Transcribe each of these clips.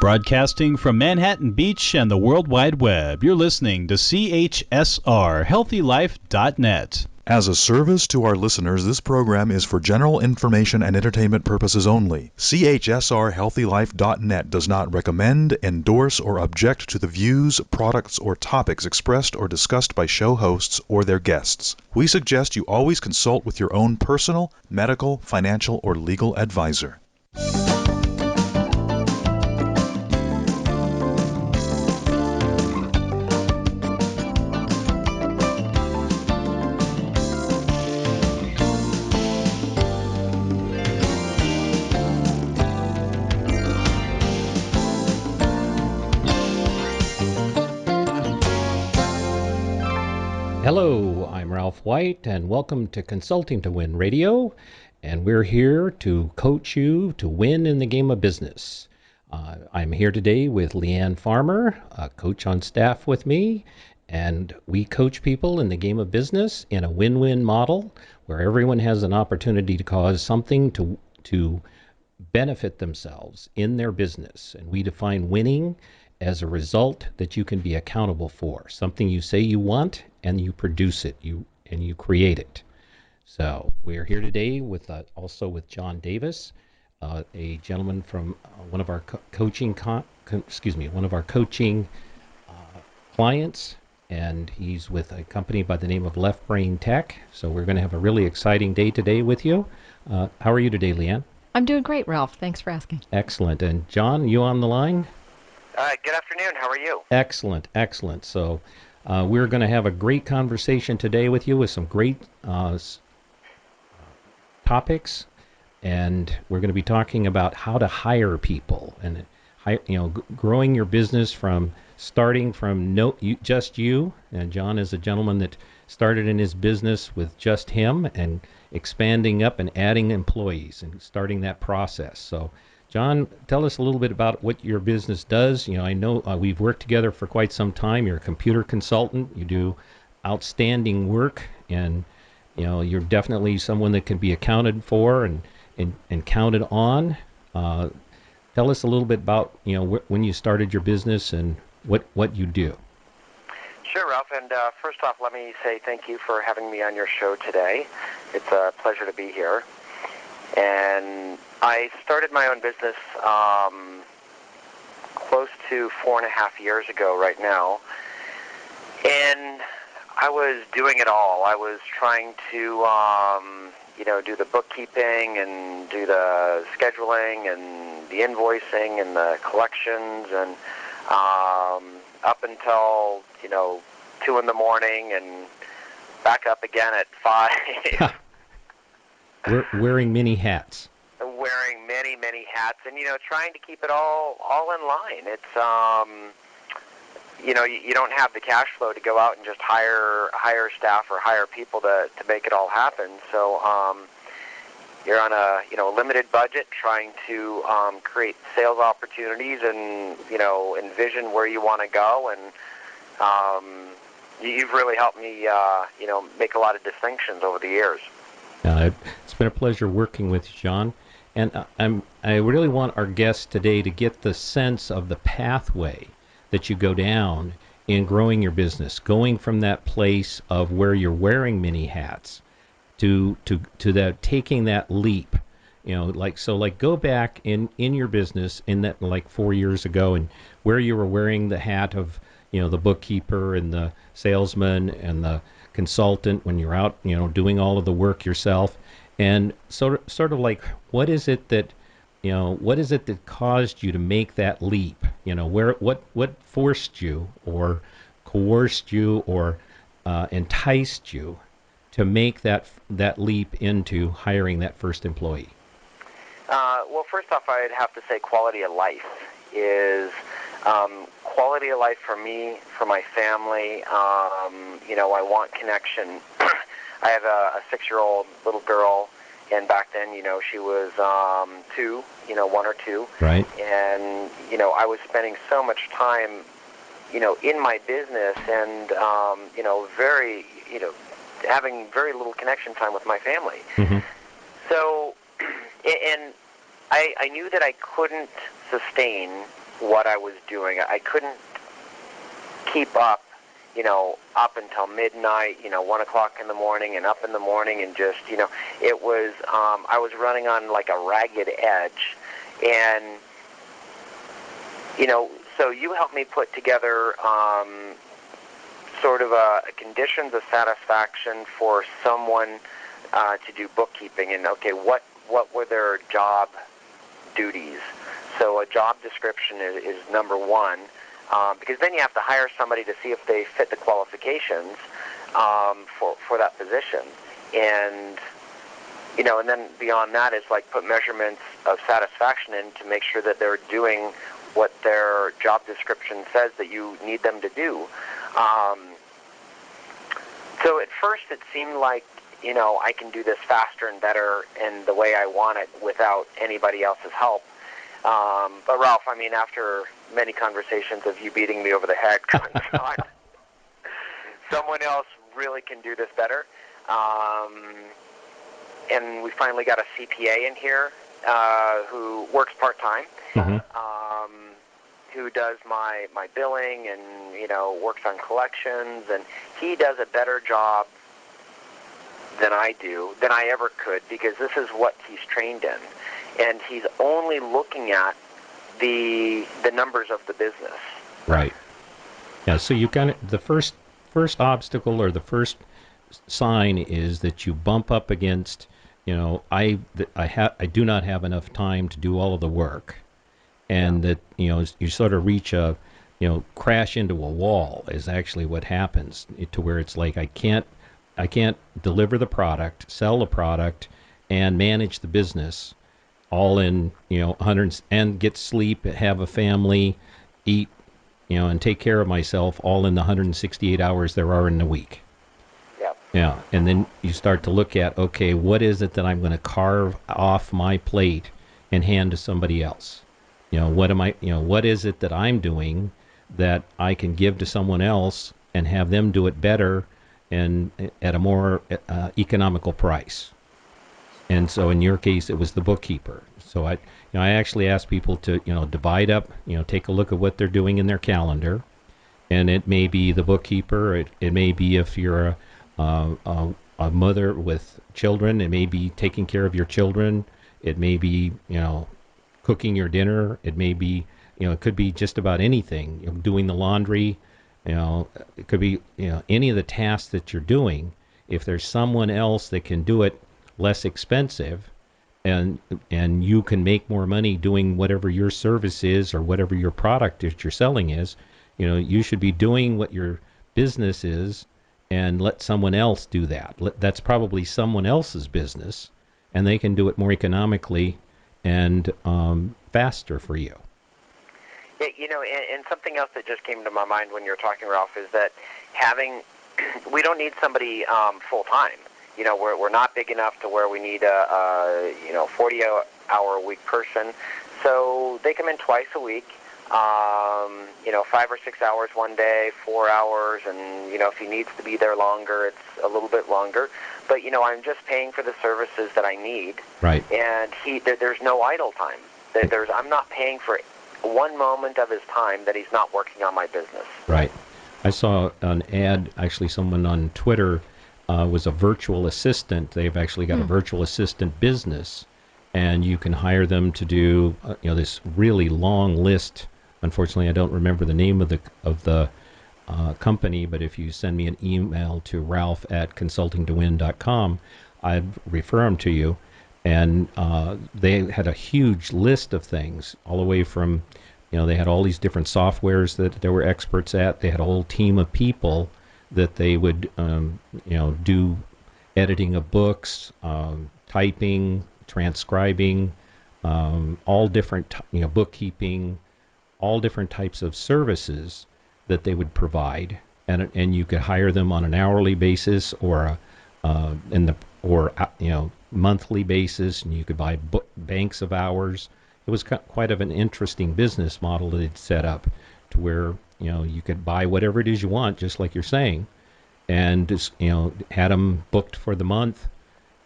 Broadcasting from Manhattan Beach and the World Wide Web, you're listening to CHSR HealthyLife.net. As a service to our listeners, this program is for general information and entertainment purposes only. CHSR HealthyLife.net does not recommend, endorse, or object to the views, products, or topics expressed or discussed by show hosts or their guests. We suggest you always consult with your own personal, medical, financial, or legal advisor. Hello, I'm Ralph White, and welcome to Consulting to Win Radio, and we're here to coach you to win in the game of business. I'm here today with Leanne Farmer, a coach on staff with me, and we coach people in the game of business in a win-win model where everyone has an opportunity to cause something to benefit themselves in their business, and we define winning as a result that you can be accountable for, something you say you want and you produce it, you create it. So we're here today with also with John Davis, a gentleman from one of our coaching clients, and he's with a company by the name of Left Brain Tech. So we're going to have a really exciting day today with you. How are you today, Leanne? I'm doing great, Ralph. Thanks for asking. Excellent. And John, you on the line? Good afternoon. How are you? Excellent, excellent. So we're going to have a great conversation today with you with some great topics, and we're going to be talking about how to hire people and growing your business from starting from just you. And John is a gentleman that started in his business with just him and expanding up and adding employees and starting that process. So John, tell us a little bit about what your business does. I know we've worked together for quite some time. You're a computer consultant. You do outstanding work, and you're definitely someone that can be accounted for and counted on. Tell us a little bit about when you started your business and what you do. Sure, Ralph. And first off, let me say thank you for having me on your show today. It's a pleasure to be here. And I started my own business close to 4.5 years ago right now. And I was doing it all. I was trying to, do the bookkeeping and do the scheduling and the invoicing and the collections and up until, 2 in the morning and back up again at 5. Wearing many hats. Wearing many, many hats, and trying to keep it all in line. It's you don't have the cash flow to go out and just hire staff or hire people to make it all happen. So you're on a limited budget, trying to create sales opportunities and envision where you want to go. And you've really helped me make a lot of distinctions over the years. It's been a pleasure working with you, John. And I really want our guests today to get the sense of the pathway that you go down in growing your business, going from that place of where you're wearing many hats to that taking that leap. Go back in your business in that 4 years ago, and where you were wearing the hat of the bookkeeper and the salesman and the consultant when you're out doing all of the work yourself, and sort of what is it that caused you to make that leap? What forced you or coerced you or enticed you to make that leap into hiring that first employee? Well, first off, I'd have to say quality of life is quality of life for me, for my family. I want connection. I have a 6-year-old little girl, and back then, she was 2, 1 or 2. Right. And, I was spending so much time, in my business and, very, having very little connection time with my family. Mm-hmm. So, and I knew that I couldn't sustain what I was doing. I couldn't keep up, up until midnight, 1 o'clock in the morning and up in the morning, and just, it was, I was running on like a ragged edge. And, so you helped me put together sort of a conditions of satisfaction for someone to do bookkeeping. And, okay, what were their job duties? So a job description is number one, because then you have to hire somebody to see if they fit the qualifications for that position. And, and then beyond that is like put measurements of satisfaction in to make sure that they're doing what their job description says that you need them to do. So at first it seemed like, I can do this faster and better and the way I want it without anybody else's help. But Ralph, after many conversations of you beating me over the head, someone else really can do this better. And we finally got a CPA in here who works part-time, who does my billing and, works on collections. And he does a better job than I ever could, because this is what he's trained in. And he's only looking at the numbers of the business. Right. Yeah, so you got the first obstacle, or the first sign, is that you bump up against, I do not have enough time to do all of the work. And that, you sort of reach a, crash into a wall is actually what happens, to where it's like I can't deliver the product, sell the product, and manage the business all in, 100, and get sleep, have a family, eat, and take care of myself, all in the 168 hours there are in the week. Yeah. And then you start to look at, okay, what is it that I'm going to carve off my plate and hand to somebody else? What is it that I'm doing that I can give to someone else and have them do it better and at a more economical price? And so in your case, it was the bookkeeper. So I actually asked people to, divide up, take a look at what they're doing in their calendar. And it may be the bookkeeper. It may be, if you're a mother with children, it may be taking care of your children. It may be, cooking your dinner. It may be, it could be just about anything. Doing the laundry. It could be, any of the tasks that you're doing. If there's someone else that can do it less expensive, and you can make more money doing whatever your service is or whatever your product that you're selling is, you should be doing what your business is and let someone else do that. That's probably someone else's business, and they can do it more economically and faster for you. And something else that just came to my mind when you're talking, Ralph, is that we don't need somebody full-time. We're not big enough to where we need a 40-hour-a-week person. So they come in twice a week, 5 or 6 hours one day, 4 hours, and, if he needs to be there longer, it's a little bit longer. But, I'm just paying for the services that I need. Right. And there's no idle time. I'm not paying for one moment of his time that he's not working on my business. Right. I saw an ad, actually someone on Twitter was a virtual assistant. They've actually got a virtual assistant business, and you can hire them to do this really long list. Unfortunately, I don't remember the name of the company, but if you send me an email to ralph@consultingtowin.com, I'd refer them to you. And they had a huge list of things, all the way from, they had all these different softwares that they were experts at. They had a whole team of people that they would, do editing of books, typing, transcribing, all different, bookkeeping, all different types of services that they would provide, and you could hire them on an hourly basis or monthly basis, and you could buy banks of hours. It was quite of an interesting business model that they'd set up, to where you could buy whatever it is you want, just like you're saying, and just had them booked for the month,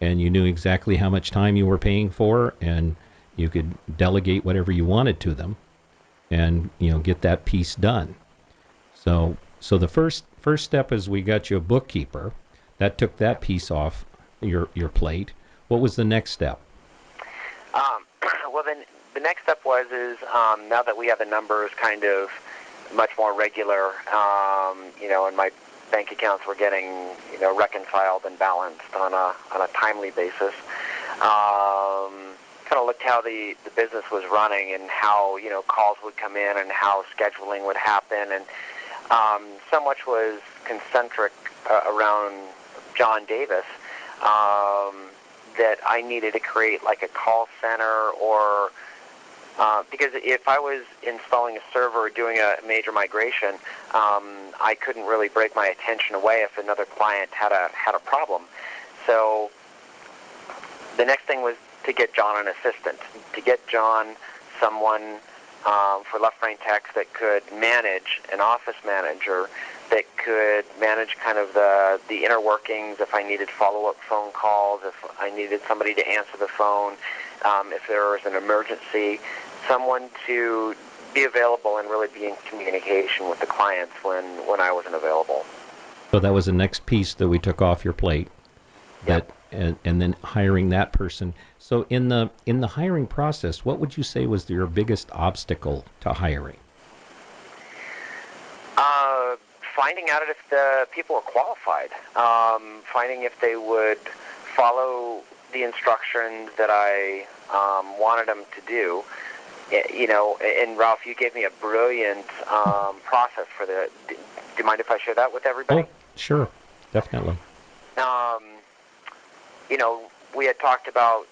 and you knew exactly how much time you were paying for, and you could delegate whatever you wanted to them. and get that piece done. So the first step is we got you a bookkeeper. That took that piece off your plate. What was the next step? Well, then the next step was now that we have the numbers kind of much more regular, and my bank accounts were getting reconciled and balanced on a timely basis. Kind of looked how the business was running and how calls would come in and how scheduling would happen, and so much was concentric around John Davis that I needed to create like a call center or because if I was installing a server or doing a major migration, I couldn't really break my attention away if another client had a problem. So the next thing was to get John an assistant, to get John someone for Left Brain Techs that could manage an office manager, that could manage kind of the inner workings if I needed follow-up phone calls, if I needed somebody to answer the phone, if there was an emergency, someone to be available and really be in communication with the clients when I wasn't available. So that was the next piece that we took off your plate. Yep. And then hiring that person. So in the hiring process, what would you say was your biggest obstacle to hiring? Finding out if the people were qualified, finding if they would follow the instructions that I wanted them to do. And Ralph, you gave me a brilliant process for the. Do you mind if I share that with everybody? Oh, sure, definitely. We had talked about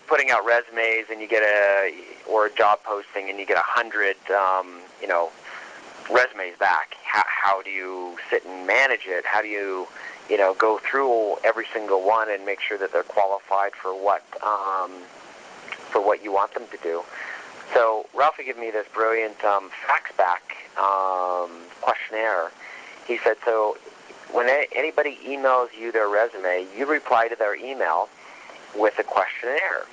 putting out resumes, and you get a job posting, and you get 100, resumes back. How do you sit and manage it? How do you, go through every single one and make sure that they're qualified for what you want them to do? So Ralph gave me this brilliant fax back questionnaire. He said, so when anybody emails you their resume, you reply to their email with a questionnaire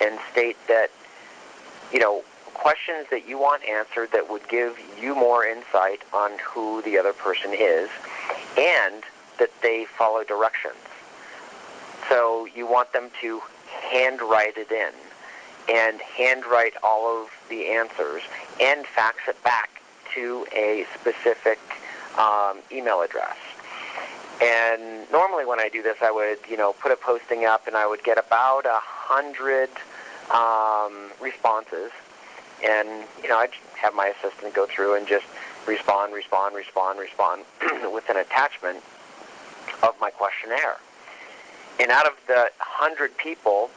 and state that, questions that you want answered that would give you more insight on who the other person is and that they follow directions. So you want them to handwrite it in and handwrite all of the answers and fax it back to a specific email address. And normally when I do this, I would, put a posting up and I would get about 100 responses. And, I'd have my assistant go through and just respond with an attachment of my questionnaire. And out of the 100 people,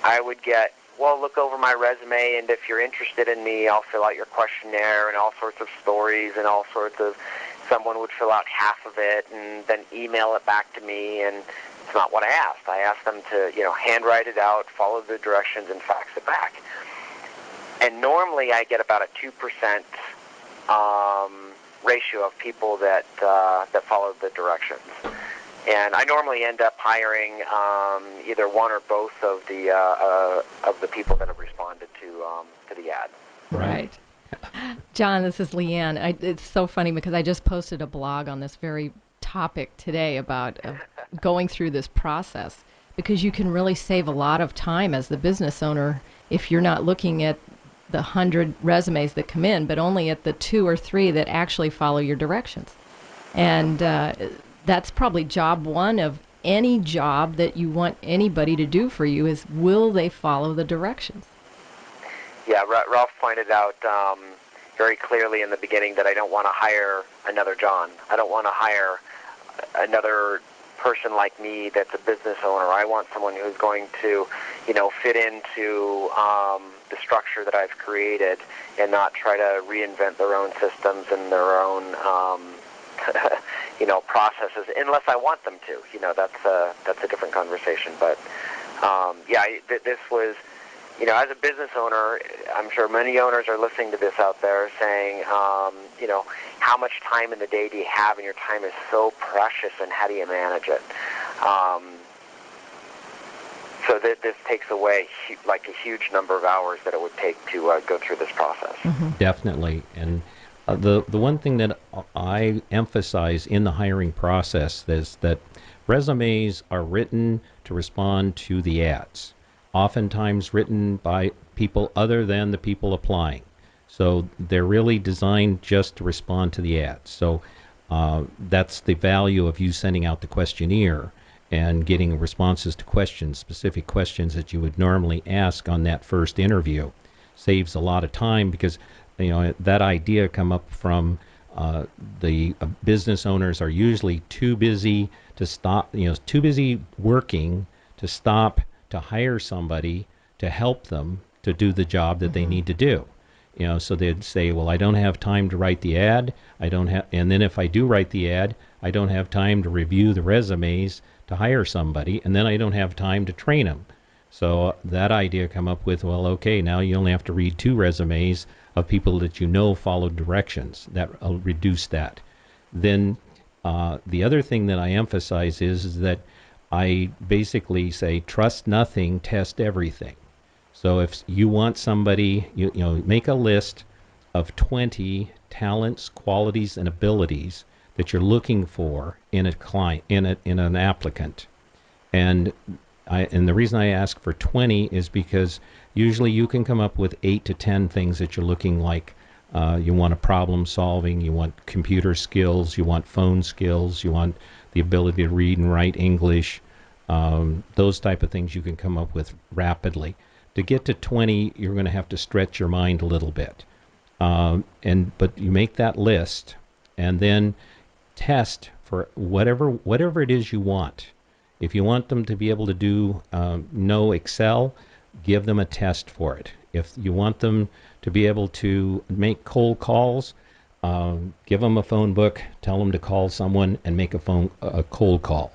I would get, well, look over my resume, and if you're interested in me, I'll fill out your questionnaire and all sorts of stories and all sorts of, someone would fill out half of it and then email it back to me, and it's not what I asked. I asked them to, handwrite it out, follow the directions, and fax it back. And normally I get about a 2% ratio of people that follow the directions. And I normally end up hiring either one or both of the people that have responded to the ad. Right. John, this is Leanne. It's so funny because I just posted a blog on this very topic today about going through this process, because you can really save a lot of time as the business owner if you're not looking at the 100 resumes that come in, but only at the 2 or 3 that actually follow your directions. And that's probably job one of any job that you want anybody to do for you is, will they follow the directions? Yeah, Ralph pointed out very clearly in the beginning that I don't want to hire another John. I don't want to hire another person like me that's a business owner. I want someone who's going to, fit into the structure that I've created and not try to reinvent their own systems and their own, processes, unless I want them to. That's a different conversation. But this was, as a business owner, I'm sure many owners are listening to this out there saying, how much time in the day do you have, and your time is so precious, and how do you manage it? So this takes away like a huge number of hours that it would take to go through this process. Definitely. And the one thing that I emphasize in the hiring process is that resumes are written to respond to the ads, oftentimes written by people other than the people applying. So they're really designed just to respond to the ads. So that's the value of you sending out the questionnaire and getting responses to questions, specific questions that you would normally ask on that first interview. Saves a lot of time because that idea come up from the business owners are usually too busy to stop, too busy working to stop to hire somebody to help them to do the job that they need to do. So they'd say, well, I don't have time to write the ad. And then if I do write the ad, I don't have time to review the resumes to hire somebody, and then I don't have time to train them. So that idea come up with, well, okay, now you only have to read 2 resumes of people that followed directions. That'll reduce that. Then the other thing that I emphasize is that I basically say, trust nothing, test everything. So if you want somebody, make a list of 20 talents, qualities, and abilities that you're looking for in a client, in an applicant. And the reason I ask for 20 is because usually you can come up with 8 to 10 things that you're looking like. You want a problem solving, you want computer skills, you want phone skills, you want the ability to read and write English. Those type of things you can come up with rapidly. To get to 20, you're going to have to stretch your mind a little bit. But you make that list and then test for whatever it is you want. If you want them to be able to know Excel, give them a test for it. If you want them to be able to make cold calls, give them a phone book, tell them to call someone and make a cold call.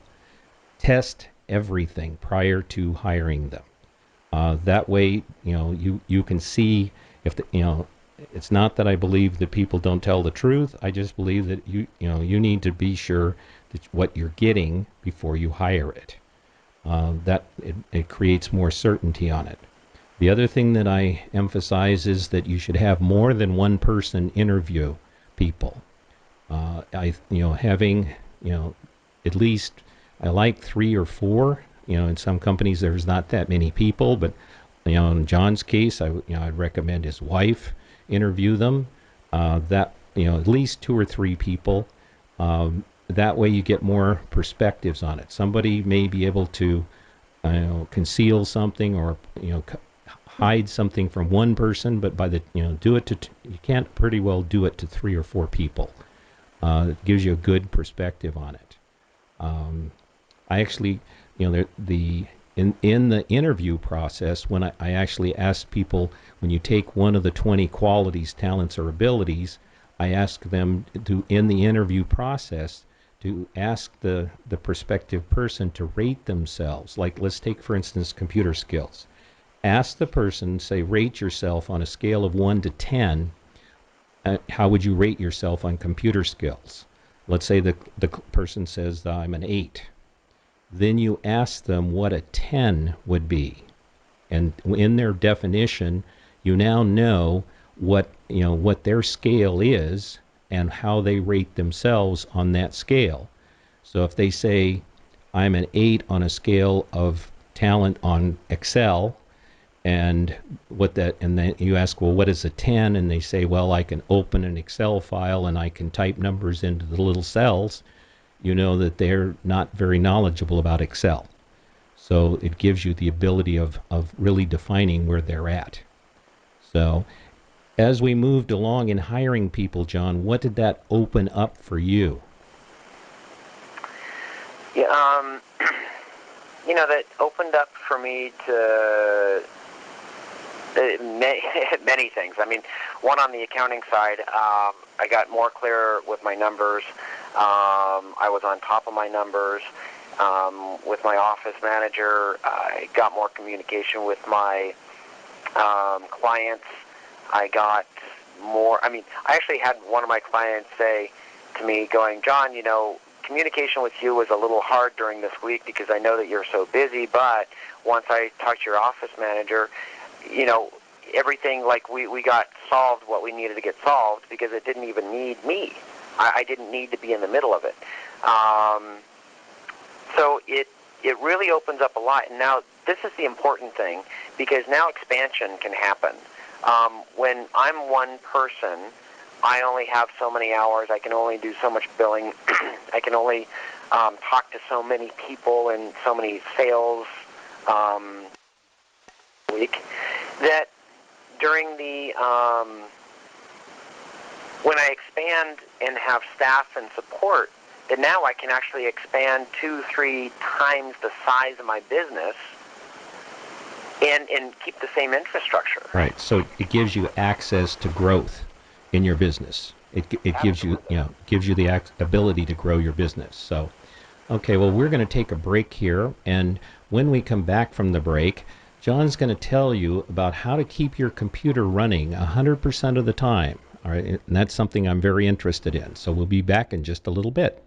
Test everything prior to hiring them. That way, you can see if it's not that I believe that people don't tell the truth. I just believe that you need to be sure that what you're getting before you hire it. That it creates more certainty on it. The other thing that I emphasize is that you should have more than one person interview people. Having at least I like 3 or 4. In some companies there's not that many people, but in John's case, I'd recommend his wife interview them. At least 2 or 3 people. That way you get more perspectives on it. Somebody may be able to conceal something or hide something from one person, but by do it to you can't pretty well do it to 3 or 4 people. It gives you a good perspective on it. I actually, in the interview process, when I actually ask people, when you take one of the 20 qualities, talents, or abilities, I ask them to, in the interview process, to ask the prospective person to rate themselves. Like, let's take, for instance, computer skills. Ask the person, say, rate yourself on a scale of 1 to 10. How would you rate yourself on computer skills? Let's say the person says, I'm an 8. Then you ask them what a 10 would be. And in their definition, you now know what their scale is and how they rate themselves on that scale. So if they say, I'm an 8 on a scale of talent on Excel, and then you ask, well, what is a 10? And they say, well, I can open an Excel file and I can type numbers into the little cells. You know that they're not very knowledgeable about Excel. So it gives you the ability of really defining where they're at. So as we moved along in hiring people, John, what did that open up for you? Yeah, that opened up for me to many things. I mean, one, on the accounting side, I got more clear with my numbers. I was on top of my numbers. With my office manager, I got more communication with my clients. I got more, I actually had one of my clients say to me, going, John, communication with you was a little hard during this week because I know that you're so busy, but once I talked to your office manager, everything, like, we got solved what we needed to get solved because it didn't even need me. I didn't need to be in the middle of it. So it really opens up a lot. And now this is the important thing, because now expansion can happen. When I'm one person, I only have so many hours. I can only do so much billing. I can only talk to so many people and so many sales week, that during the when I expand and have staff and support, that now I can actually expand 2-3 times the size of my business and keep the same infrastructure. Right. So it gives you access to growth in your business. It gives you the ability to grow your business. So, okay, well, we're going to take a break here, and when we come back from the break, John's going to tell you about how to keep your computer running 100% of the time. All right, and that's something I'm very interested in. So we'll be back in just a little bit.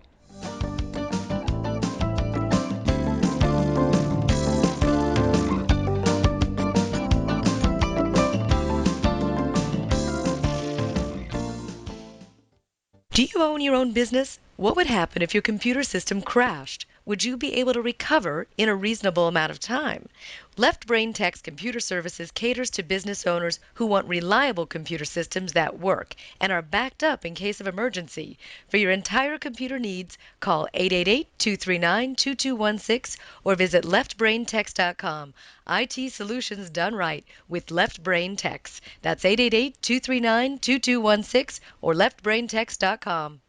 Do you own your own business? What would happen if your computer system crashed? Would you be able to recover in a reasonable amount of time? Left Brain Tech's computer services caters to business owners who want reliable computer systems that work and are backed up in case of emergency. For your entire computer needs, call 888-239-2216 or visit leftbraintechs.com. IT solutions done right with Left Brain Techs. That's 888-239-2216 or leftbraintechs.com.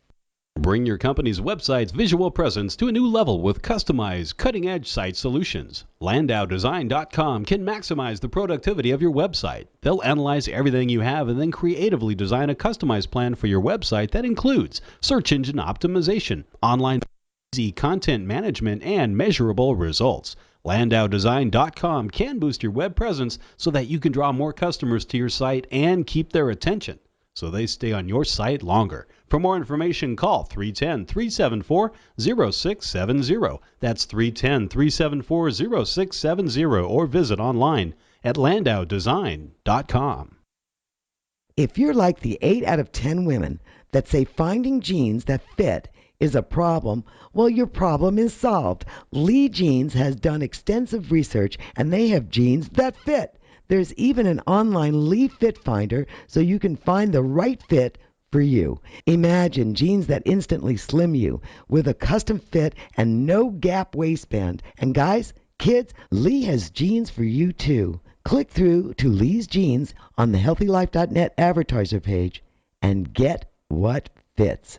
Bring your company's website's visual presence to a new level with customized, cutting-edge site solutions. LandauDesign.com can maximize the productivity of your website. They'll analyze everything you have and then creatively design a customized plan for your website that includes search engine optimization, online easy content management, and measurable results. LandauDesign.com can boost your web presence so that you can draw more customers to your site and keep their attention, so they stay on your site longer. For more information, call 310-374-0670. That's 310-374-0670, or visit online at LandauDesign.com. If you're like the 8 out of 10 women that say finding jeans that fit is a problem, well, your problem is solved. Lee Jeans has done extensive research, and they have jeans that fit. There's even an online Lee Fit Finder so you can find the right fit for you. Imagine jeans that instantly slim you with a custom fit and no gap waistband. And guys, kids, Lee has jeans for you too. Click through to Lee's Jeans on the HealthyLife.net advertiser page and get what fits.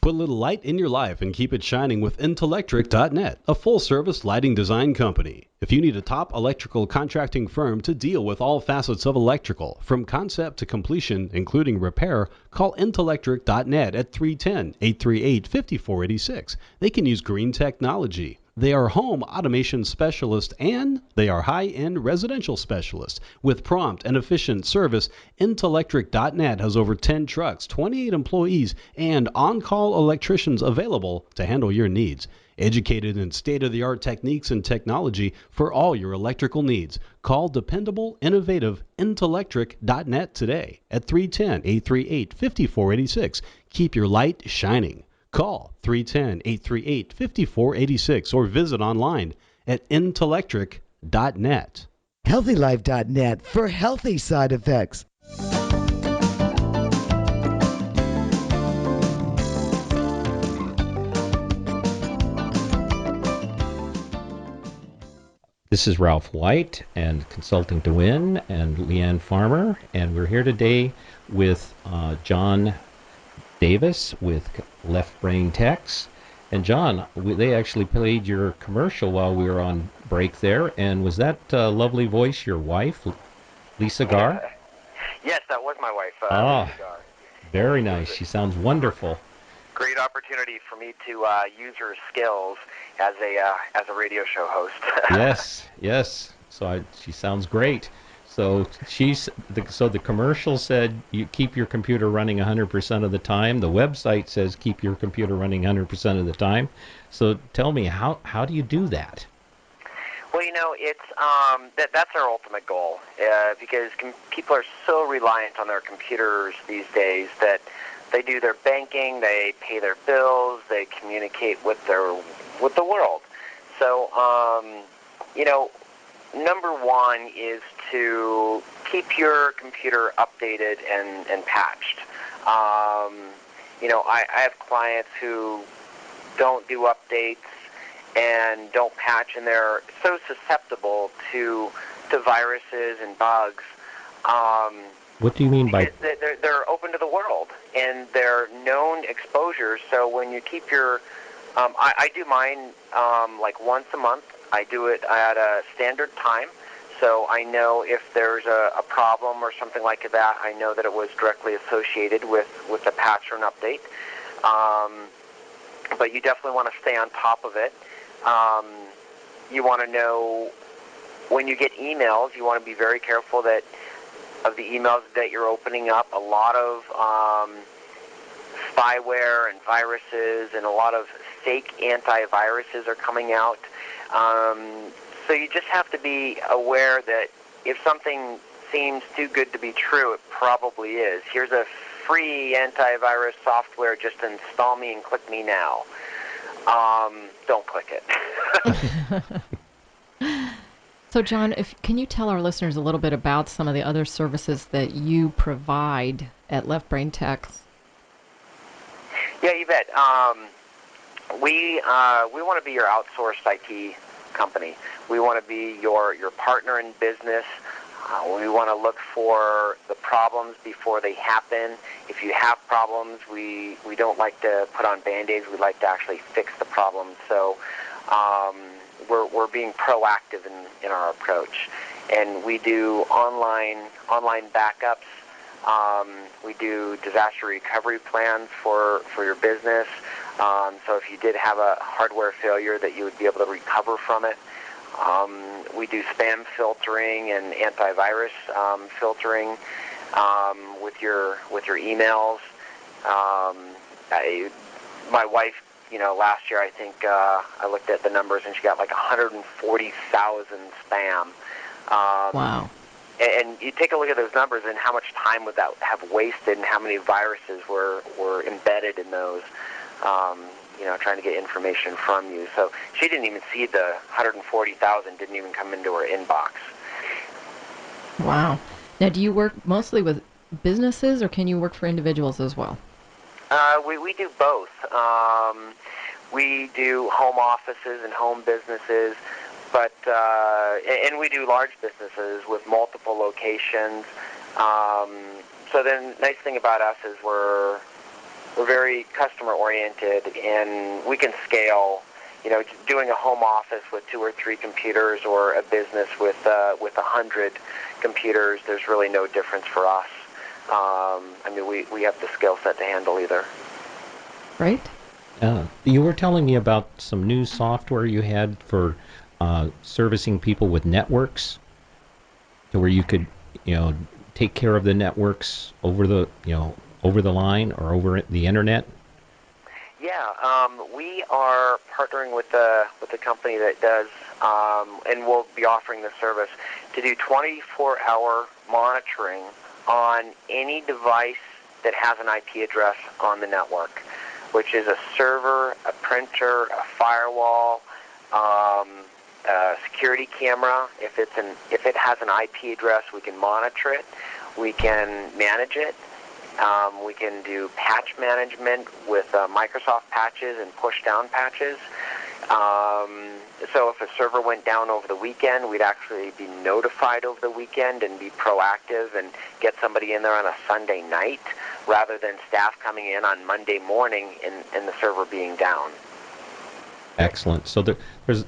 Put a little light in your life and keep it shining with Intellectric.net, a full-service lighting design company. If you need a top electrical contracting firm to deal with all facets of electrical, from concept to completion, including repair, call Intellectric.net at 310-838-5486. They can use green technology. They are home automation specialists, and they are high-end residential specialists. With prompt and efficient service, Intellectric.net has over 10 trucks, 28 employees, and on-call electricians available to handle your needs. Educated in state-of-the-art techniques and technology for all your electrical needs. Call dependable, innovative Intellectric.net today at 310-838-5486. Keep your light shining. Call 310-838-5486 or visit online at Intellectric.net. HealthyLife.net for healthy side effects. This is Ralph White and Consulting to Win and Leanne Farmer, and we're here today with John Davis with Left Brain Techs. And John, they actually played your commercial while we were on break there, and was that lovely voice your wife, Lisa Gar? Yes, that was my wife, Ah, Lisa Gar. very nice. She sounds wonderful. Great opportunity for me to use her skills as a radio show host. Yes. So she sounds great. So so the commercial said you keep your computer running 100% of the time. The website says keep your computer running 100% of the time. So tell me, how do you do that? Well, it's that's our ultimate goal, because people are so reliant on their computers these days that they do their banking, they pay their bills, they communicate with the world. So, number one is to keep your computer updated and patched. I have clients who don't do updates and don't patch, and they're so susceptible to viruses and bugs. What do you mean by? They're open to the world, and they're known exposures. So when you keep your, I do mine like once a month. I do it at a standard time, so I know if there's a problem or something like that, I know that it was directly associated with a patch or an update. But you definitely want to stay on top of it. You want to know when you get emails, you want to be very careful that of the emails that you're opening up. A lot of spyware and viruses and a lot of fake antiviruses are coming out. So you just have to be aware that if something seems too good to be true, it probably is. Here's a free antivirus software, just install me and click me now. Don't click it. So, John, can you tell our listeners a little bit about some of the other services that you provide at Left Brain Tech? Yeah, you bet. We want to be your outsourced IT company. We want to be your partner in business. We want to look for the problems before they happen. If you have problems, we don't like to put on Band-Aids. We like to actually fix the problem. So we're being proactive in our approach. And we do online backups. We do disaster recovery plans for your business. So if you did have a hardware failure, that you would be able to recover from it. We do spam filtering and antivirus filtering with your emails. My wife, last year I think I looked at the numbers and she got like 140,000 spam. Wow. And you take a look at those numbers and how much time would that have wasted and how many viruses were embedded in those. Trying to get information from you. So she didn't even see the 140,000, didn't even come into her inbox. Wow. Now, do you work mostly with businesses, or can you work for individuals as well? We do both. We do home offices and home businesses, but and we do large businesses with multiple locations. So the nice thing about us is we're very customer-oriented, and we can scale. Doing a home office with 2 or 3 computers, or a business with 100 computers, there's really no difference for us. We have the skill set to handle either. Right. You were telling me about some new software you had for servicing people with networks, to where you could, take care of the networks over the line or over the internet. Yeah, we are partnering with a company that does, and we'll be offering the service to do 24-hour monitoring on any device that has an IP address on the network, which is a server, a printer, a firewall, a security camera. If it has an IP address, we can monitor it. We can manage it. We can do patch management with Microsoft patches and push-down patches. So if a server went down over the weekend, we'd actually be notified over the weekend and be proactive and get somebody in there on a Sunday night, rather than staff coming in on Monday morning and the server being down. Excellent. So there's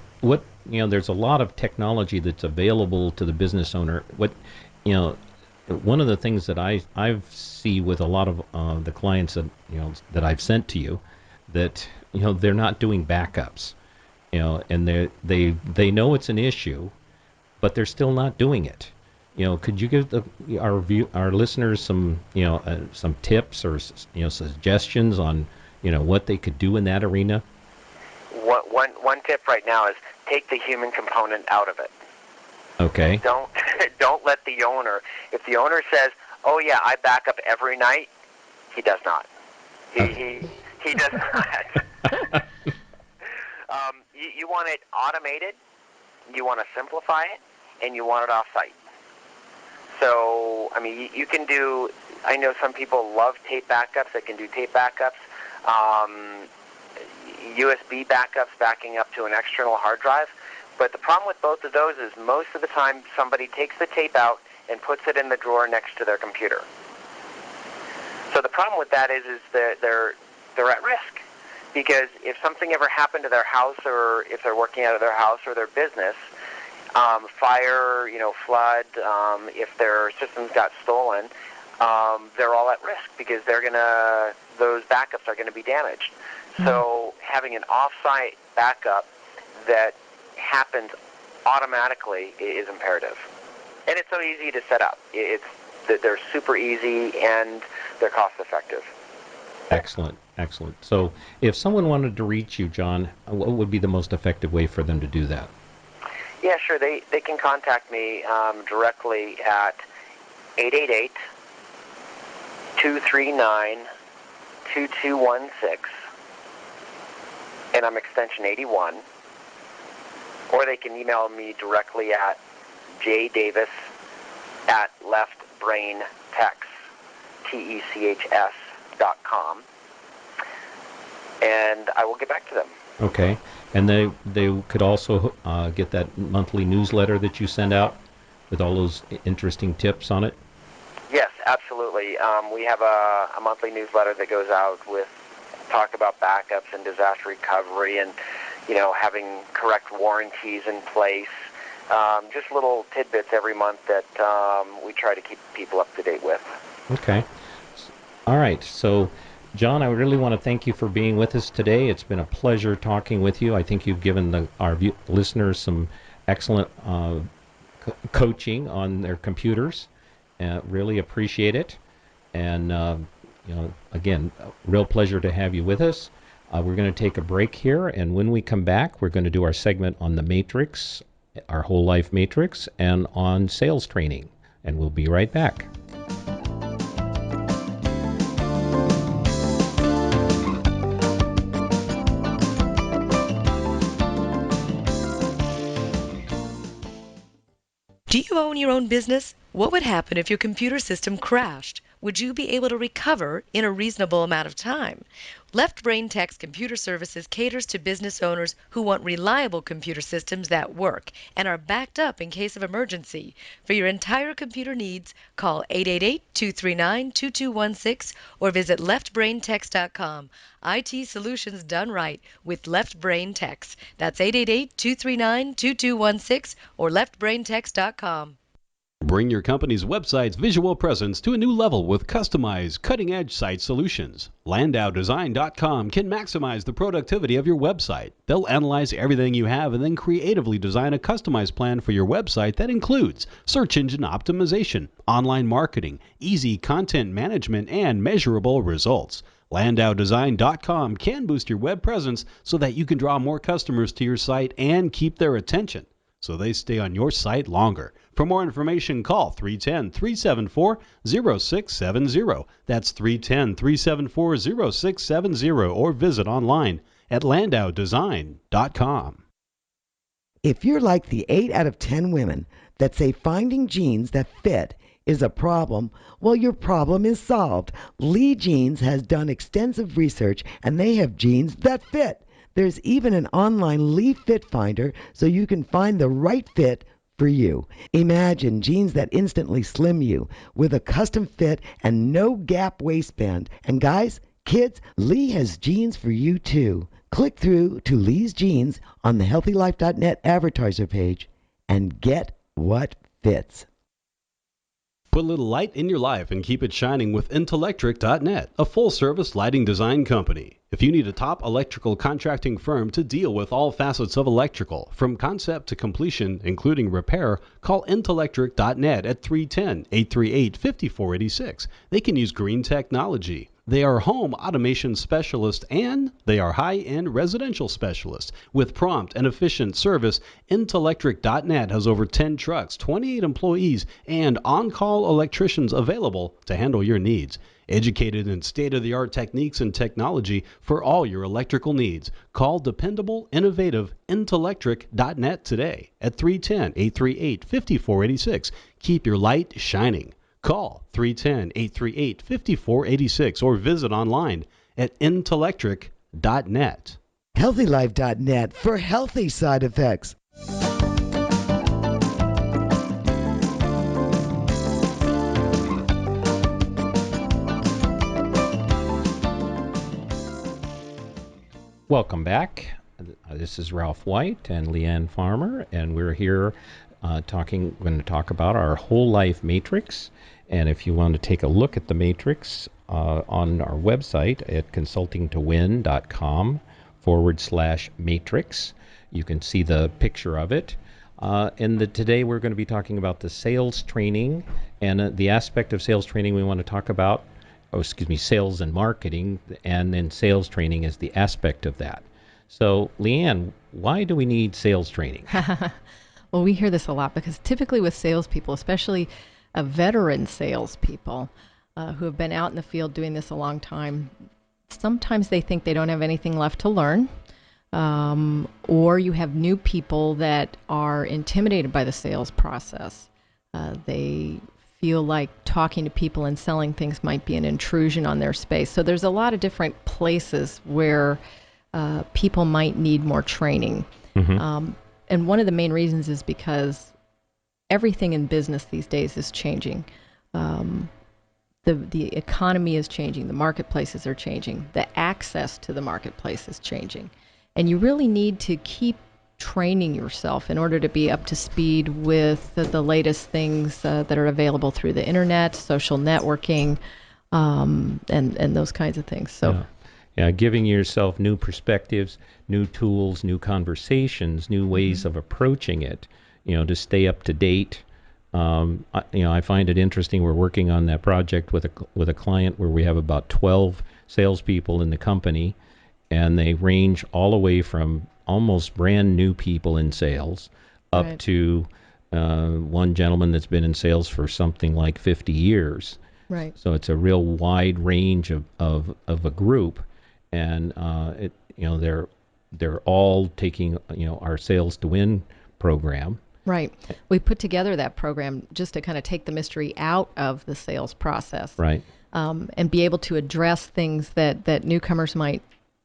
a lot of technology that's available to the business owner. One of the things that I see with a lot of the clients that I've sent to you, that they're not doing backups, and they know it's an issue, but they're still not doing it. could you give our listeners some some tips or suggestions on what they could do in that arena? One tip right now is take the human component out of it. Okay. Don't let the owner. If the owner says, "Oh yeah, I back up every night," he does not. He does not. You want it automated. You want to simplify it, and you want it off-site. So, I mean, you can do. I know some people love tape backups. They can do tape backups. USB backups, backing up to an external hard drive. But the problem with both of those is most of the time somebody takes the tape out and puts it in the drawer next to their computer. So the problem with that is that they're at risk, because if something ever happened to their house, or if they're working out of their house or their business, fire, flood, if their systems got stolen, they're all at risk because those backups are going to be damaged. So having an off-site backup that happens automatically is imperative. And it's so easy to set up. They're super easy and they're cost-effective. Excellent. So if someone wanted to reach you, John, what would be the most effective way for them to do that? Yeah, sure. They can contact me directly at 888-239-2216, and I'm extension 81. Or they can email me directly at jdavis@leftbraintex.com, and I will get back to them. Okay. And they could also get that monthly newsletter that you send out with all those interesting tips on it? Yes, absolutely. We have a monthly newsletter that goes out with talk about backups and disaster recovery, and having correct warranties in place. Just little tidbits every month that we try to keep people up to date with. Okay. All right. So, John, I really want to thank you for being with us today. It's been a pleasure talking with you. I think you've given our listeners some excellent coaching on their computers. Really appreciate it. And, again, a real pleasure to have you with us. We're going to take a break here, and when we come back, we're going to do our segment on the Matrix, our whole life matrix, and on sales training. And we'll be right back. Do you own your own business? What would happen if your computer system crashed? Would you be able to recover in a reasonable amount of time? Left Brain Tech's computer services caters to business owners who want reliable computer systems that work and are backed up in case of emergency. For your entire computer needs, call 888-239-2216 or visit leftbraintex.com. IT solutions done right with Left Brain Techs. That's 888-239-2216 or leftbraintex.com. Bring your company's website's visual presence to a new level with customized, cutting-edge site solutions. LandauDesign.com can maximize the productivity of your website. They'll analyze everything you have and then creatively design a customized plan for your website that includes search engine optimization, online marketing, easy content management, and measurable results. LandauDesign.com can boost your web presence so that you can draw more customers to your site and keep their attention, so they stay on your site longer. For more information, call 310-374-0670. That's 310-374-0670, or visit online at LandauDesign.com. If you're like the 8 out of 10 women that say finding jeans that fit is a problem, well, your problem is solved. Lee Jeans has done extensive research, and they have jeans that fit. There's even an online Lee Fit Finder so you can find the right fit for you. Imagine jeans that instantly slim you with a custom fit and no gap waistband. And guys, kids, Lee has jeans for you too. Click through to Lee's Jeans on the HealthyLife.net advertiser page and get what fits. Put a little light in your life and keep it shining with Intellectric.net, a full-service lighting design company. If you need a top electrical contracting firm to deal with all facets of electrical, from concept to completion, including repair, call Intellectric.net at 310-838-5486. They can use green technology. They are home automation specialists and they are high-end residential specialists. With prompt and efficient service, Intellectric.net has over 10 trucks, 28 employees, and on-call electricians available to handle your needs. Educated in state-of-the-art techniques and technology for all your electrical needs. Call dependable, innovative Intellectric.net today at 310-838-5486. Keep your light shining. Call 310-838-5486 or visit online at Intellectric.net. HealthyLife.net for healthy side effects. Welcome back. This is Ralph White and Leanne Farmer, and we're here going to talk about our whole life matrix. And if you want to take a look at the matrix on our website at consultingtowin.com/matrix, you can see the picture of it. Today we're going to be talking about the sales training, and the aspect of sales training we want to talk about. Sales and marketing, and then sales training is the aspect of that. So, Leanne, why do we need sales training? Well, we hear this a lot because typically with salespeople, especially veteran salespeople who have been out in the field doing this a long time, sometimes they think they don't have anything left to learn, or you have new people that are intimidated by the sales process. They feel like talking to people and selling things might be an intrusion on their space. So there's a lot of different places where people might need more training. Mm-hmm. And one of the main reasons is because everything in business these days is changing. The economy is changing. The marketplaces are changing. The access to the marketplace is changing. And you really need to keep training yourself in order to be up to speed with the latest things that are available through the internet, social networking, and those kinds of things. So, yeah, giving yourself new perspectives, new tools, new conversations, new ways of approaching it, to stay up to date. I find it interesting. We're working on that project with a client where we have about 12 salespeople in the company, and they range all the way from almost brand new people in sales up to one gentleman that's been in sales for something like 50 years. Right. So it's a real wide range of a group, and they're all taking our Sales to Win program. Right. We put together that program just to kind of take the mystery out of the sales process. Right. And be able to address things that newcomers might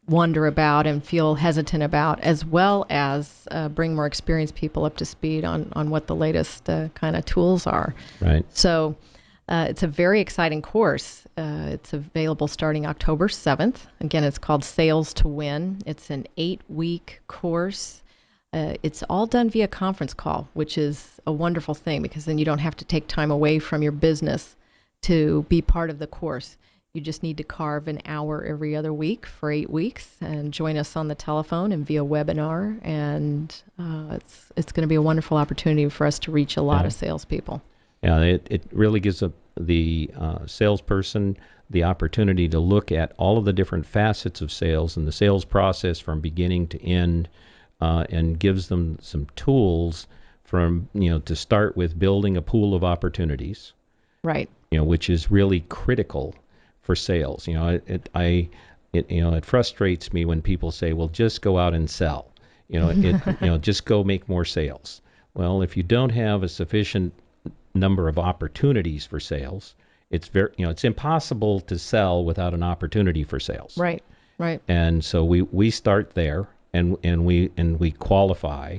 wonder about and feel hesitant about, as well as bring more experienced people up to speed on what the latest kind of tools are. Right. So it's a very exciting course. It's available starting October 7th. Again, it's called Sales to Win. It's an 8-week course. It's all done via conference call, which is a wonderful thing because then you don't have to take time away from your business to be part of the course. You just need to carve an hour every other week for 8 weeks and join us on the telephone and via webinar. And it's going to be a wonderful opportunity for us to reach a lot of salespeople. Yeah, it really gives the salesperson the opportunity to look at all of the different facets of sales and the sales process from beginning to end, and gives them some tools to start with building a pool of opportunities. Right. Which is really critical for sales. It frustrates me when people say, "Well, just go out and sell." Just go make more sales. Well, if you don't have a sufficient number of opportunities for sales, it's impossible to sell without an opportunity for sales. Right. Right. And so we start there, and we qualify,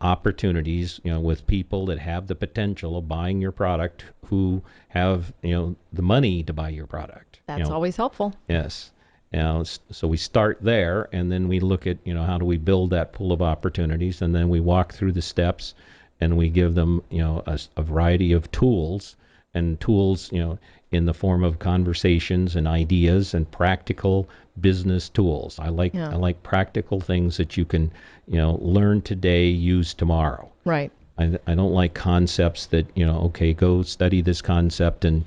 opportunities, with people that have the potential of buying your product, who have, the money to buy your product. That's always helpful. Yes. So we start there, and then we look at, how do we build that pool of opportunities, and then we walk through the steps, and we give them, a variety of tools and tools, in the form of conversations and ideas and practical business tools. I like practical things that you can, learn today, use tomorrow. Right. I don't like concepts that, okay, go study this concept and,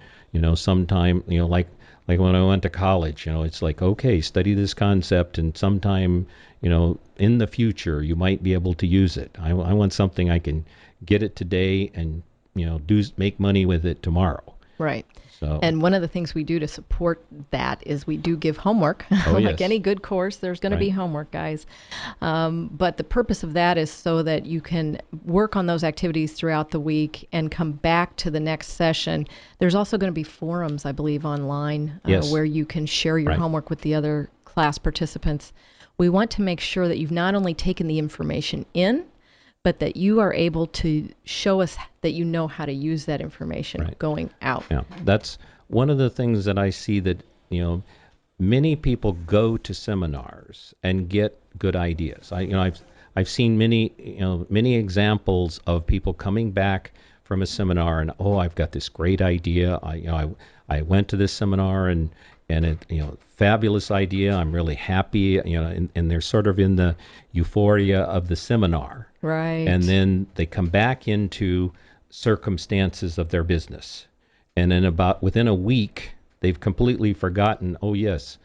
sometime, like when I went to college, it's like, okay, study this concept and sometime, in the future you might be able to use it. I want something I can get it today and, make money with it tomorrow. Right. So. And one of the things we do to support that is we do give homework. Oh, like yes. any good course, there's going to be homework, guys. But the purpose of that is so that you can work on those activities throughout the week and come back to the next session. There's also going to be forums, I believe, online Yes. where you can share your Right. homework with the other class participants. We want to make sure that you've not only taken the information in, but that you are able to show us that you know how to use that information Right. going out. Yeah, that's one of the things that I see that, many people go to seminars and get good ideas. I've seen many examples of people coming back from a seminar and, I've got this great idea. I went to this seminar and it, fabulous idea. I'm really happy, and they're sort of in the euphoria of the seminar. Right. And then they come back into circumstances of their business. And then within a week, they've completely forgotten, oh yes,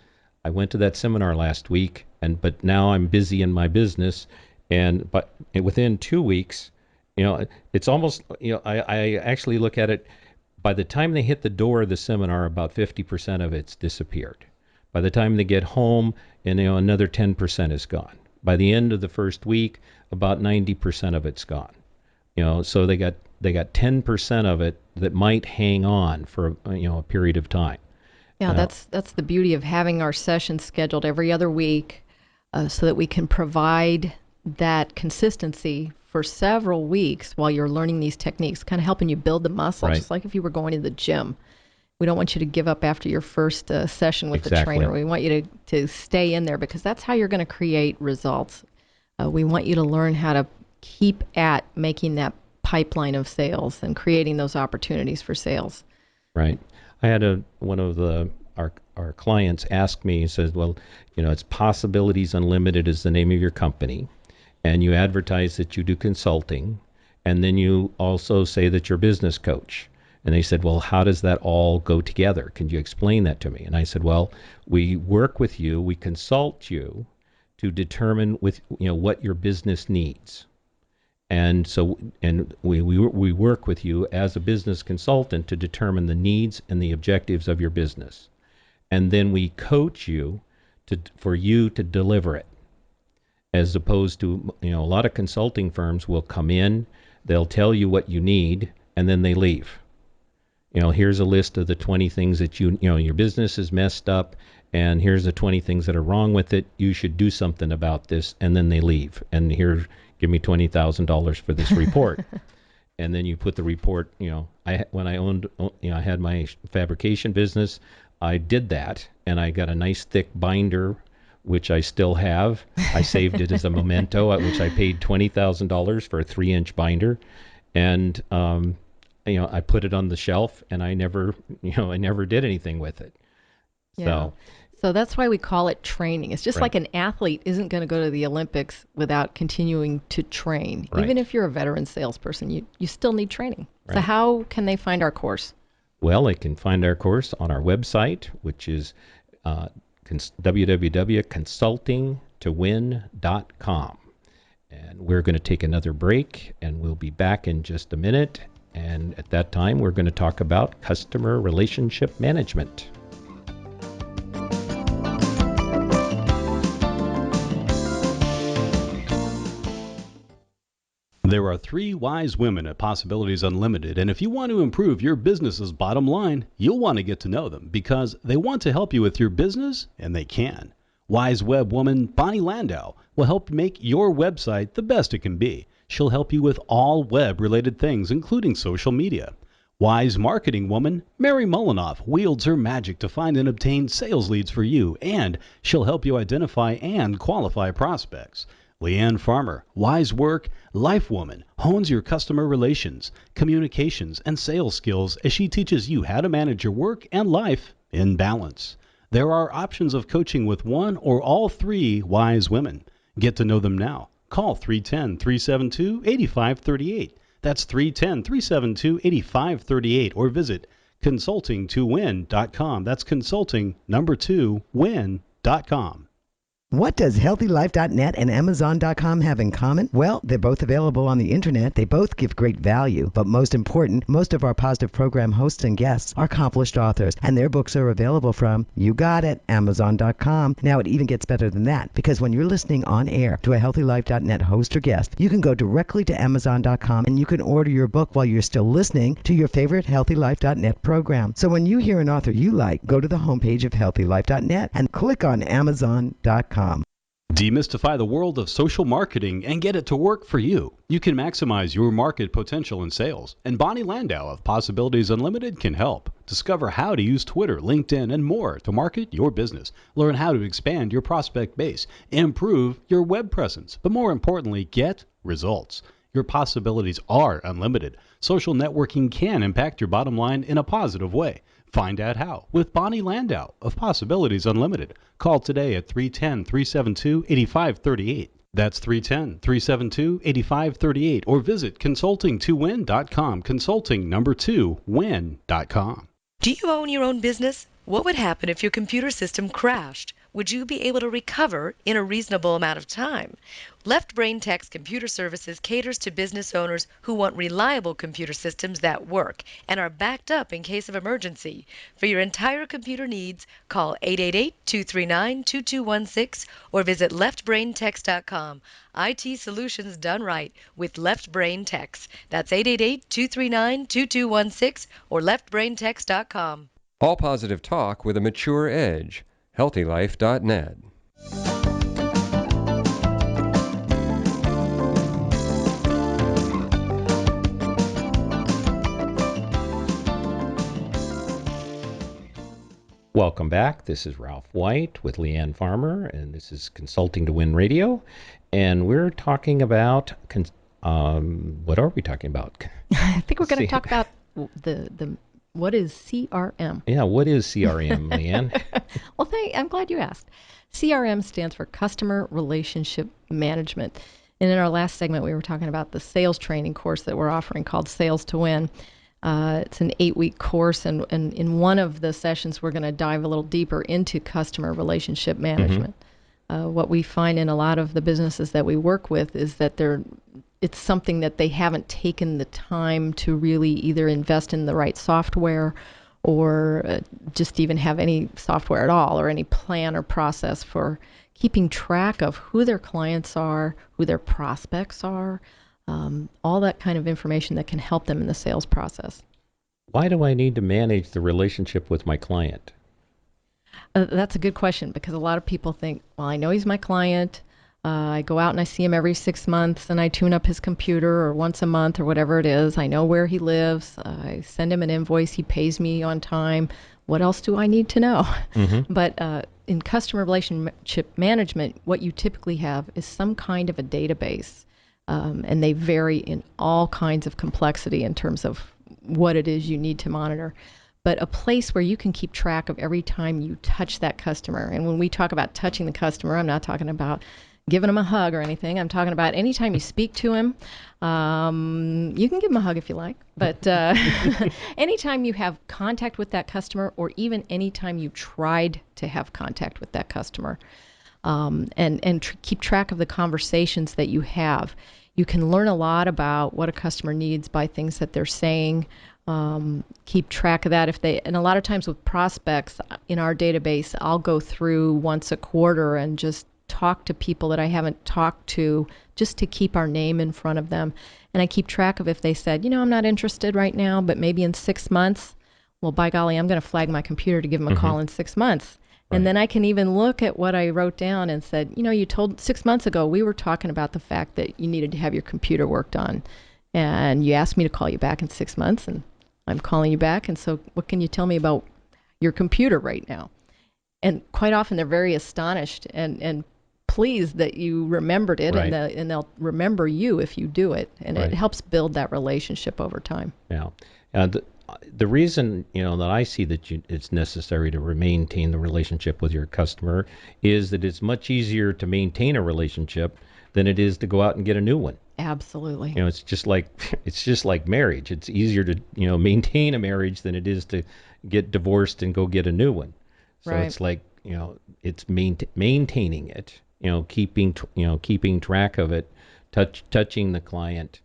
I went to that seminar last week, but now I'm busy in my business. But within 2 weeks, it's almost, I actually look at it, by the time they hit the door of the seminar, about 50% of it's disappeared. By the time they get home, another 10% is gone. By the end of the first week, about 90% of it's gone. So they got 10% of it that might hang on for a period of time. Yeah, that's the beauty of having our sessions scheduled every other week, so that we can provide that consistency for several weeks while you're learning these techniques, kind of helping you build the muscle, Right. just like if you were going to the gym. We don't want you to give up after your first session with the Exactly. trainer. We want you to stay in there because that's how you're going to create results. We want you to learn how to keep at making that pipeline of sales and creating those opportunities for sales. Right. I had one of our clients ask me, he says, well, it's Possibilities Unlimited is the name of your company, and you advertise that you do consulting, and then you also say that you're a business coach. And they said, well, how does that all go together? Can you explain that to me? And I said, well, we work with you, we consult you to determine what your business needs. And so, we work with you as a business consultant to determine the needs and the objectives of your business. And then we coach you for you to deliver it. As opposed to, a lot of consulting firms will come in, they'll tell you what you need, and then they leave. Here's a list of the 20 things that your business is messed up, and here's the 20 things that are wrong with it. You should do something about this, and then they leave. And here, give me $20,000 for this report. And then you put the report, when I owned, I had my fabrication business, I did that, and I got a nice thick binder, which I still have. I saved it as a memento, which I paid $20,000 for a 3-inch binder. And, I put it on the shelf, and I never did anything with it. Yeah. So that's why we call it training. It's just Right. like an athlete isn't going to go to the Olympics without continuing to train. Right. Even if you're a veteran salesperson, you still need training. So Right. how can they find our course? Well, they can find our course on our website, which is www.consultingtowin.com. And we're going to take another break, and we'll be back in just a minute. And at that time, we're going to talk about customer relationship management. There are 3 wise women at Possibilities Unlimited, and if you want to improve your business's bottom line, you'll want to get to know them because they want to help you with your business, and they can. Wise web woman Bonnie Landau will help make your website the best it can be. She'll help you with all web-related things, including social media. Wise marketing woman Mary Mullinoff wields her magic to find and obtain sales leads for you, and she'll help you identify and qualify prospects. Leanne Farmer, Wise Work, Life Woman, hones your customer relations, communications, and sales skills as she teaches you how to manage your work and life in balance. There are options of coaching with one or all three wise women. Get to know them now. Call 310-372-8538. That's 310-372-8538, or visit consulting2win.com. That's consulting2win.com. What does HealthyLife.net and Amazon.com have in common? Well, they're both available on the internet. They both give great value. But most important, most of our positive program hosts and guests are accomplished authors, and their books are available from, you got it, Amazon.com. Now it even gets better than that, because when you're listening on air to a HealthyLife.net host or guest, you can go directly to Amazon.com and you can order your book while you're still listening to your favorite HealthyLife.net program. So when you hear an author you like, go to the homepage of HealthyLife.net and click on Amazon.com. Demystify the world of social marketing and get it to work for you. You can maximize your market potential in sales, and Bonnie Landau of Possibilities Unlimited can help. Discover how to use Twitter, LinkedIn, and more to market your business. Learn how to expand your prospect base, improve your web presence, but more importantly, get results. Your possibilities are unlimited. Social networking can impact your bottom line in a positive way. Find out how with Bonnie Landau of Possibilities Unlimited. Call today at 310-372-8538. That's 310-372-8538, or visit consulting2win.com, consulting2win.com. Do you own your own business? What would happen if your computer system crashed? Would you be able to recover in a reasonable amount of time? Left Brain Tech's computer services caters to business owners who want reliable computer systems that work and are backed up in case of emergency. For your entire computer needs, call 888-239-2216 or visit leftbraintechs.com. IT solutions done right with Left Brain Techs. That's 888-239-2216 or leftbraintechs.com. All positive talk with a mature edge. HealthyLife.net. Welcome back. This is Ralph White with Leanne Farmer, and this is Consulting to Win Radio. And we're talking about, what are we talking about? I think we're going to talk about the what is CRM? Yeah, what is CRM, Leanne? Well, I'm glad you asked. CRM stands for Customer Relationship Management. And in our last segment, we were talking about the sales training course that we're offering called Sales to Win. It's an 8-week course, and in one of the sessions, we're going to dive a little deeper into customer relationship management. What we find in a lot of the businesses that we work with is that it's something that they haven't taken the time to really either invest in the right software or just even have any software at all, or any plan or process for keeping track of who their clients are, who their prospects are, all that kind of information that can help them in the sales process. Why do I need to manage the relationship with my client? That's a good question, because a lot of people think, well, I know he's my client. I go out and I see him every 6 months, and I tune up his computer, or once a month, or whatever it is. I know where he lives. I send him an invoice. He pays me on time. What else do I need to know? But in customer relationship management, what you typically have is some kind of a database, and they vary in all kinds of complexity in terms of what it is you need to monitor. But a place where you can keep track of every time you touch that customer. And when we talk about touching the customer, I'm not talking about giving him a hug or anything. I'm talking about anytime you speak to him, you can give him a hug if you like, but anytime you have contact with that customer, or even anytime you tried to have contact with that customer, and keep track of the conversations that you have. You can learn a lot about what a customer needs by things that they're saying. Keep track of that. And a lot of times with prospects in our database, I'll go through once a quarter and just talk to people that I haven't talked to, just to keep our name in front of them. And I keep track of if they said, I'm not interested right now, but maybe in 6 months, well, by golly, I'm going to flag my computer to give them a call in 6 months. Right. And then I can even look at what I wrote down and said, you told 6 months ago, we were talking about the fact that you needed to have your computer worked on. And you asked me to call you back in 6 months, and I'm calling you back. And so what can you tell me about your computer right now? And quite often they're very astonished and pleased that you remembered it, Right. and they'll remember you if you do it, and Right. it helps build that relationship over time. Yeah. The reason, that I see that it's necessary to maintain the relationship with your customer is that it's much easier to maintain a relationship than it is to go out and get a new one. Absolutely. It's just like marriage. It's easier to, maintain a marriage than it is to get divorced and go get a new one. So Right. it's like, it's maintaining it, keeping track of it, touching the client,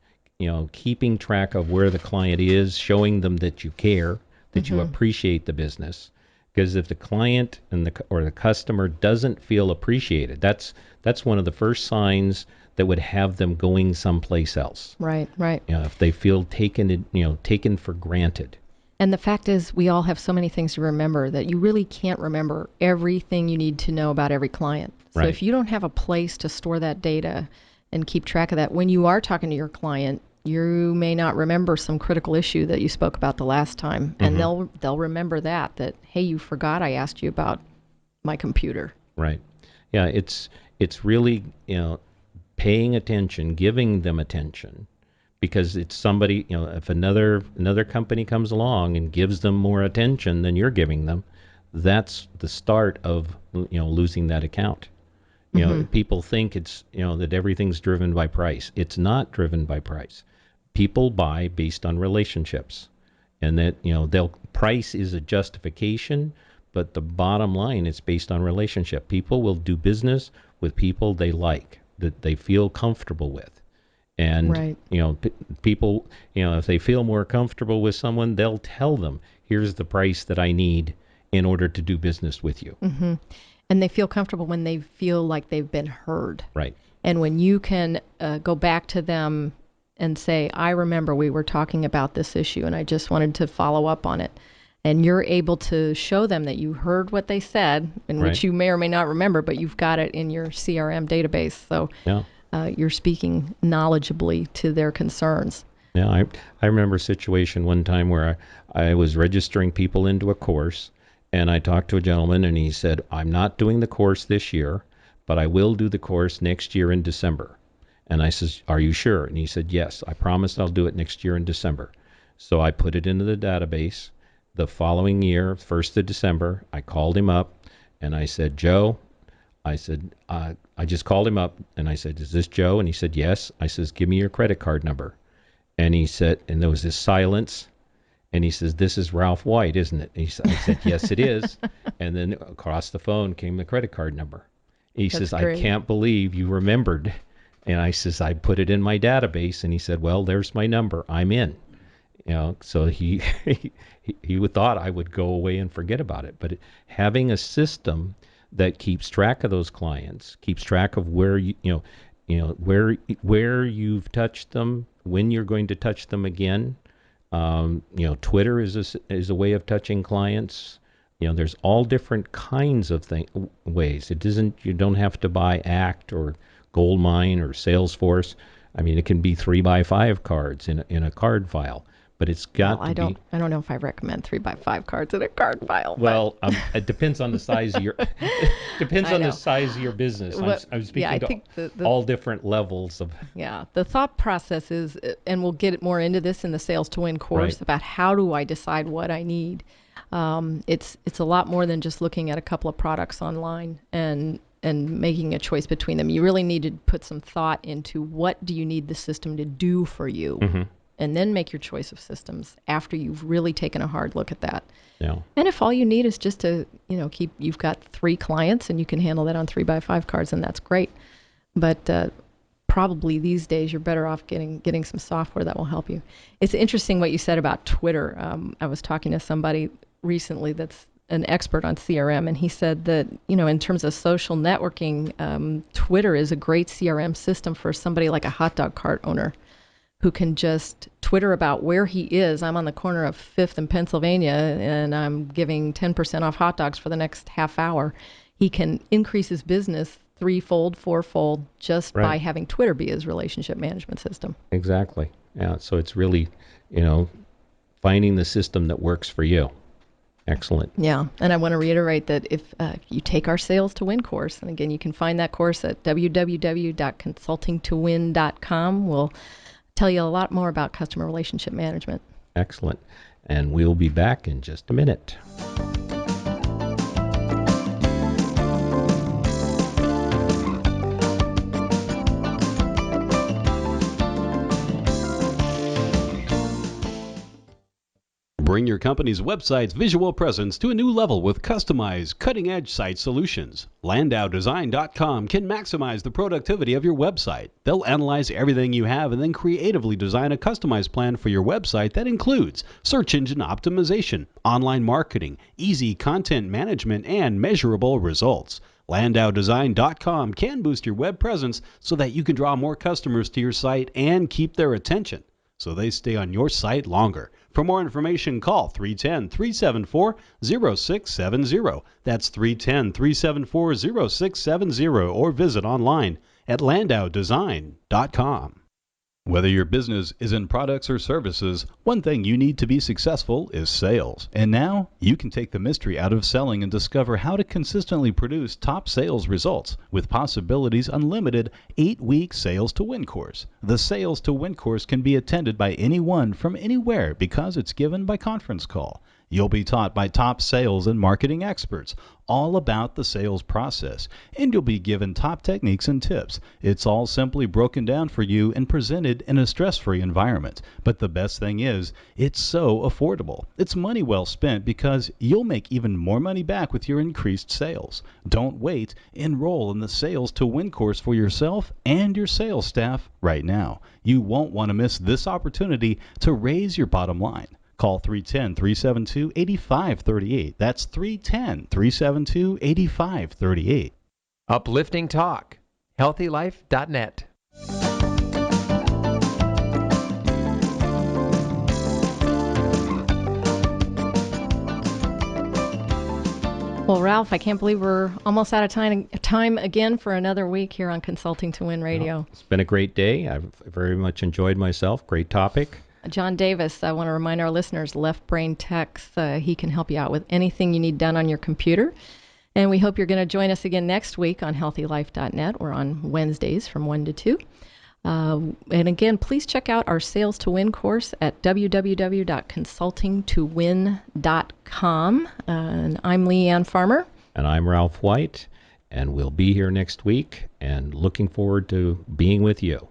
keeping track of where the client is, showing them that you care, that you appreciate the business. Because if the client or the customer doesn't feel appreciated, that's one of the first signs that would have them going someplace else. Right, right. If they feel taken for granted. And the fact is, we all have so many things to remember that you really can't remember everything you need to know about every client. So Right. if you don't have a place to store that data and keep track of that, when you are talking to your client, you may not remember some critical issue that you spoke about the last time, and they'll remember that hey, you forgot I asked you about my computer. Right. Yeah, it's really, paying attention, giving them attention, because it's somebody, if another company comes along and gives them more attention than you're giving them, that's the start of, losing that account. People think it's, that everything's driven by price. It's not driven by price. People buy based on relationships, and that, price is a justification, but the bottom line is based on relationship. People will do business with people they like, that they feel comfortable with. And, Right. People, if they feel more comfortable with someone, they'll tell them, here's the price that I need in order to do business with you. And they feel comfortable when they feel like they've been heard. Right. And when you can go back to them and say, I remember we were talking about this issue and I just wanted to follow up on it. And you're able to show them that you heard what they said, in Right. which you may or may not remember, but you've got it in your CRM database. So Yeah. you're speaking knowledgeably to their concerns. Yeah, I remember a situation one time where I was registering people into a course, and I talked to a gentleman, and he said, I'm not doing the course this year, but I will do the course next year in December. And I says, are you sure? And he said, yes, I promise I'll do it next year in December. So I put it into the database. The following year, 1st of December, I called him up, and I said, Joe, I just called him up, and I said, is this Joe? And he said, yes. I says, give me your credit card number. And he said, and there was this silence, and he says, this is Ralph White, isn't it? And I said, yes, it is. And then across the phone came the credit card number. He That's says, great. I can't believe you remembered. And I says, I put it in my database. And he said, well, there's my number. I'm in. So he thought I would go away and forget about it. But having a system that keeps track of those clients, keeps track of where where you've touched them, when you're going to touch them again. Twitter is a way of touching clients. There's all different kinds of ways. You don't have to buy Act or Goldmine or Salesforce. I mean, it can be 3x5 cards in a card file. But it's got Well, to be. I don't know if I recommend 3x5 cards in a card file. Well, it depends on the size of your. Depends I on know. the size of your business. I'm speaking I to think the all different levels of. Yeah, the thought process is, and we'll get more into this in the Sales to Win course, Right. about how do I decide what I need. It's a lot more than just looking at a couple of products online and making a choice between them. You really need to put some thought into what do you need the system to do for you, and then make your choice of systems after you've really taken a hard look at that. Yeah. And if all you need is just to, you've got 3 clients and you can handle that on 3x5 cards, and that's great. But probably these days you're better off getting some software that will help you. It's interesting what you said about Twitter. I was talking to somebody recently that's an expert on CRM, and he said that, in terms of social networking, Twitter is a great CRM system for somebody like a hot dog cart owner who can just Twitter about where he is. I'm on the corner of 5th and Pennsylvania, and I'm giving 10% off hot dogs for the next half hour. He can increase his business 3-fold, 4-fold just by Right. having Twitter be his relationship management system. Exactly. Yeah. So it's really, finding the system that works for you. Excellent. Yeah, and I want to reiterate that if you take our Sales to Win course, and again, you can find that course at www.consultingtowin.com. We'll tell you a lot more about customer relationship management. Excellent. And we'll be back in just a minute. Bring your company's website's visual presence to a new level with customized, cutting-edge site solutions. LandauDesign.com can maximize the productivity of your website. They'll analyze everything you have and then creatively design a customized plan for your website that includes search engine optimization, online marketing, easy content management, and measurable results. LandauDesign.com can boost your web presence so that you can draw more customers to your site and keep their attention, so they stay on your site longer. For more information, call 310-374-0670. That's 310-374-0670, or visit online at LandauDesign.com. Whether your business is in products or services, one thing you need to be successful is sales. And now you can take the mystery out of selling and discover how to consistently produce top sales results with Possibilities Unlimited 8-week Sales to Win course. The Sales to Win course can be attended by anyone from anywhere because it's given by conference call. You'll be taught by top sales and marketing experts all about the sales process, and you'll be given top techniques and tips. It's all simply broken down for you and presented in a stress-free environment. But the best thing is, it's so affordable. It's money well spent because you'll make even more money back with your increased sales. Don't wait. Enroll in the Sales to Win course for yourself and your sales staff right now. You won't want to miss this opportunity to raise your bottom line. Call 310-372-8538. That's 310-372-8538. Uplifting Talk. HealthyLife.net. Well, Ralph, I can't believe we're almost out of time again for another week here on Consulting to Win Radio. Well, it's been a great day. I've very much enjoyed myself. Great topic. John Davis, I want to remind our listeners, Left Brain Techs, he can help you out with anything you need done on your computer. And we hope you're going to join us again next week on HealthyLife.net. We're on Wednesdays from 1 to 2. And again, please check out our Sales to Win course at www.consultingtowin.com. And I'm Leanne Farmer. And I'm Ralph White. And we'll be here next week and looking forward to being with you.